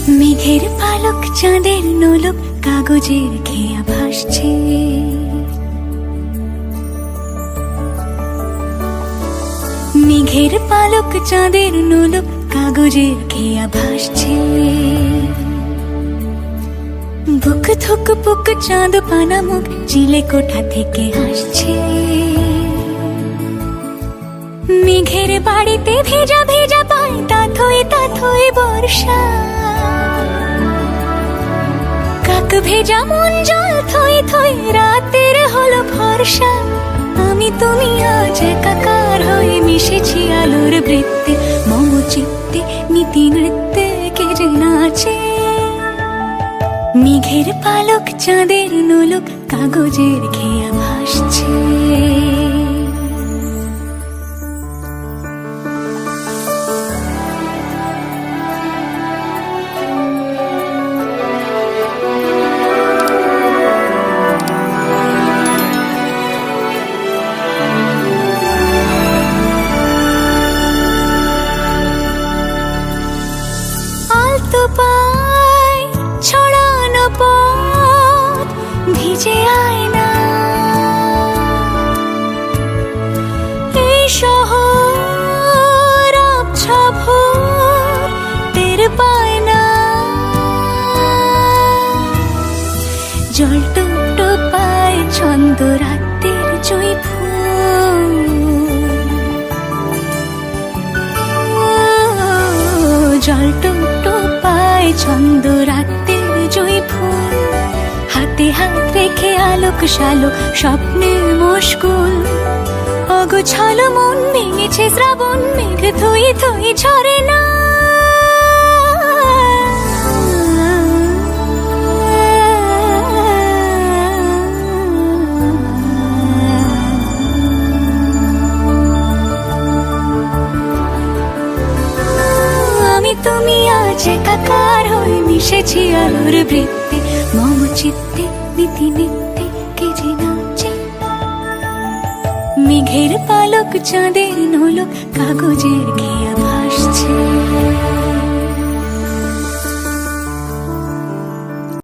মেঘের পালক চাঁদের নোলক কাগজের খেয়া ভাসছে। মেঘের পালক চাঁদের নোলক কাগজের খেয়া ভাসছে। বুক থুক বুক চাঁদ পানা মুখ চিলে কোঠা থেকে হাসছে। মেঘের বাড়িতে ভেজা ভেজা পায় তাথই বর্ষা। কাক ভেজা মন জল থই থই রাতের হলো ভরসা। আমি তুমি আজ একাকার হয়ে মিশেছি আলোর বৃত্তে। মম চিত্তে নীতি নৃত্যে কে যে নাচে। মেঘের পালক চাঁদের নোলক কাগজের খেয়া ভাসছে। আলতো পায় ছড়ানো পথ ভিজে আয়না। এই শহর আবছা ভোর টের পায় না। জল টুকটো পায় ছন্দ রাতের জয় ফুল। জল টুকটো পায় ছন্দ রাতের জয় ফুল। হাতে হাত রেখে আলোক শালোক স্বপ্নের মশগুল। অগোছালো মন ভেঙেছে শ্রাবণ মেঘ থই থই ঝরে না। আমি তুমি আজ একাকার হয়ে মিশেছি আলোর বৃত্তে। মম চিত্তে নীতি নিত্যে কে যে নাচে। মেঘের পালক চাঁদের নোলক কাগজের খেয়া ভাসছে।